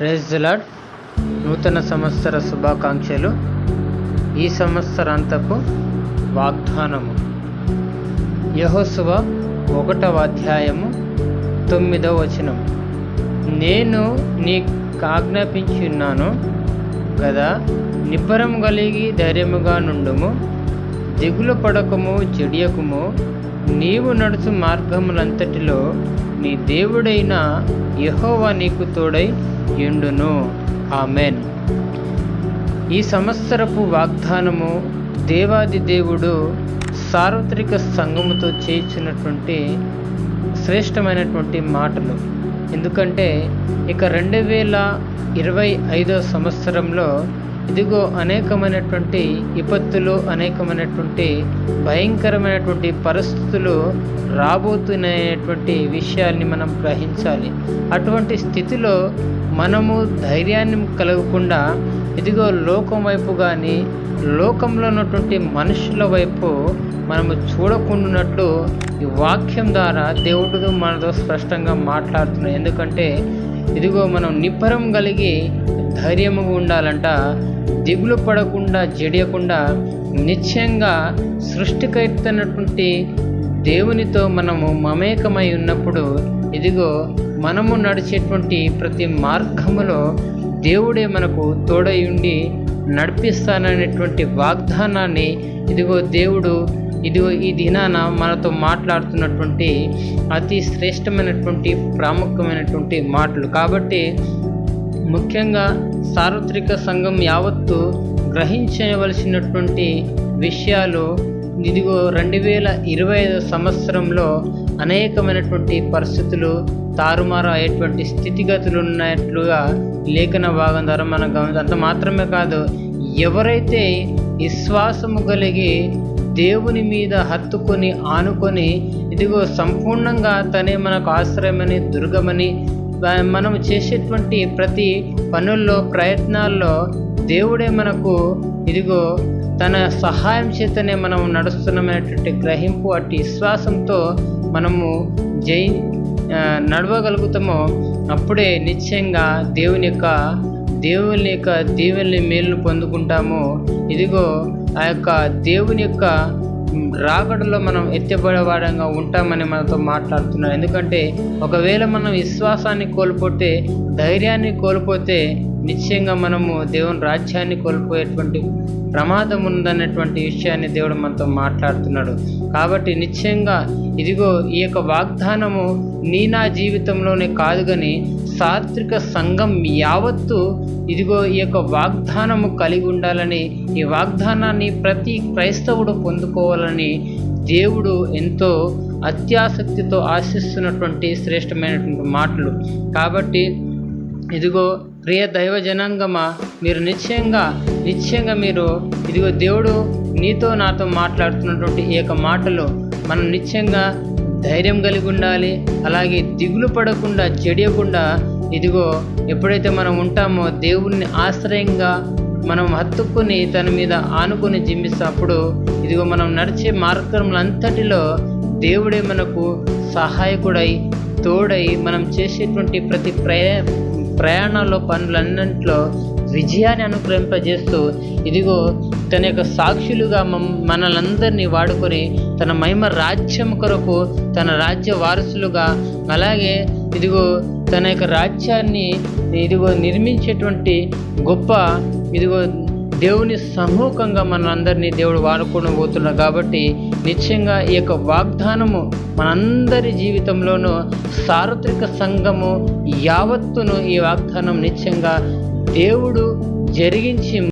Praise the lord. నూతన సంవత్సర శుభాకాంక్షలు. ఈ సంవత్సరాంతపు వాగ్దానము యెహోషువ 1వ అధ్యాయము 9వ వచనం. నేను నీకాజ్ఞాపించి ఉన్నాను గదా, నిబ్బరం కలిగి ధైర్యముగా నుండుము, దిగులు పడకము, చెడియకుము. నీవు నడుచు మార్గములంతటిలో నీ దేవుడైన యెహోవా నీకు తోడై యుండును. ఆమేన్. ఈ సంవత్సరపు వాగ్దానము దేవాది దేవుడు సార్వత్రిక సంఘముతో చేయించినటువంటి శ్రేష్టమైనటువంటి మాటలు. ఎందుకంటే ఇక 2025వ సంవత్సరంలో ఇదిగో అనేకమైనటువంటి విపత్తులు, అనేకమైనటువంటి భయంకరమైనటువంటి పరిస్థితులు రాబోతున్నటువంటి విషయాల్ని మనం గ్రహించాలి. అటువంటి స్థితిలో మనము ధైర్యాన్ని కలగకుండా ఇదిగో లోకం వైపు కానీ లోకంలో ఉన్నటువంటి మనుషుల వైపు మనము చూడకుండానట్లు ఈ వాక్యం ద్వారా దేవుడు మనతో స్పష్టంగా మాట్లాడుతున్నాడు. ఎందుకంటే ఇదిగో మనం నిబ్బరం కలిగి ధైర్యముగా ఉండాలంట, దిగులు పడకుండా, జడియకుండా నిశ్చయంగా సృష్టికర్తైనటువంటి దేవునితో మనము మమేకమై ఉన్నప్పుడు ఇదిగో మనము నడిచేటువంటి ప్రతి మార్గములో దేవుడే మనకు తోడై ఉండి నడిపిస్తాననేటువంటి వాగ్దానాన్ని ఇదిగో దేవుడు ఈ దినాన మనతో మాట్లాడుతున్నటువంటి అతి శ్రేష్టమైనటువంటి ప్రాముఖ్యమైనటువంటి మాటలు. కాబట్టి ముఖ్యంగా సార్వత్రిక సంఘం యావత్తు గ్రహించవలసినటువంటి విషయాలు ఇదిగో 2025 సంవత్సరంలో అనేకమైనటువంటి పరిస్థితులు తారుమారు అయ్యేటువంటి స్థితిగతులు ఉన్నట్లుగా లేఖన భాగం ద్వారా మనం అంత మాత్రమే కాదు, ఎవరైతే విశ్వాసము కలిగి దేవుని మీద హత్తుకొని ఆనుకొని ఇదిగో సంపూర్ణంగా తనే మనకు ఆశ్రయమని, దుర్గమని, మనం చేసేటువంటి ప్రతి పనుల్లో, ప్రయత్నాల్లో దేవుడే మనకు ఇదిగో తన సహాయం చేతనే మనం నడుస్తున్నామనేటువంటి గ్రహింపు, అట్టి విశ్వాసంతో మనము నడవగలుగుతామో అప్పుడే నిశ్చయంగా దేవుని యొక్క దేవుని మేలును పొందుకుంటాము. ఇదిగో ఆ యొక్క దేవుని యొక్క రాకడలో మనం ఎత్తబడేవాడంగా ఉంటామని మనతో మాట్లాడుతున్నారు. ఎందుకంటే ఒకవేళ మనం విశ్వాసాన్ని కోల్పోతే, ధైర్యాన్ని కోల్పోతే నిశ్చయంగా మనము దేవుని రాజ్యాన్ని కోల్పోయేటువంటి ప్రమాదం ఉందనేటువంటి విషయాన్ని దేవుడు మనతో మాట్లాడుతున్నాడు. కాబట్టి నిశ్చయంగా ఇదిగో ఈ యొక్క వాగ్దానము నా జీవితంలోనే కాదు కానీ సార్వత్రిక సంఘం యావత్తు ఇదిగో ఈ యొక్క వాగ్దానము కలిగి ఉండాలని, ఈ వాగ్దానాన్ని ప్రతి క్రైస్తవుడు పొందుకోవాలని దేవుడు ఎంతో అత్యాసక్తితో ఆశిస్తున్నటువంటి శ్రేష్టమైనటువంటి మాటలు. కాబట్టి ఇదిగో ప్రియ దైవ జనాంగమా, మీరు నిశ్చయంగా మీరు ఇదిగో దేవుడు నీతో నాతో మాట్లాడుతున్నటువంటి ఈ యొక్క మాటలు మనం నిశ్చయంగా ధైర్యం కలిగి ఉండాలి. అలాగే దిగులు పడకుండా, జడియకుండా ఇదిగో ఎప్పుడైతే మనం ఉంటామో దేవుణ్ణి ఆశ్రయంగా మనం హత్తుకొని తన మీద ఆనుకొని జీవిస్తున్నప్పుడు ఇదిగో మనం నడిచే మార్గములంతటిలో దేవుడే మనకు సహాయకుడై తోడై మనం చేసేటువంటి ప్రతి ప్రయాణాల్లో, పనులన్నింటిలో విజయాన్ని అనుగ్రహింపజేస్తూ ఇదిగో తన యొక్క సాక్షులుగా మనలందరినీ వాడుకొని తన మహిమ రాజ్యం కొరకు, తన రాజ్య వారసులుగా, అలాగే ఇదిగో తన యొక్క రాజ్యాన్ని ఇదిగో నిర్మించేటువంటి గొప్ప ఇదిగో దేవుని సమూహంగా మనందరినీ దేవుడు వాడుకొని పోతున్నాడు. కాబట్టి నిశ్చయంగా ఈ యొక్క వాగ్దానము మనందరి జీవితంలోనూ సార్వత్రిక సంఘము యావత్తును ఈ వాగ్దానం నిశ్చయంగా దేవుడు జరిగించి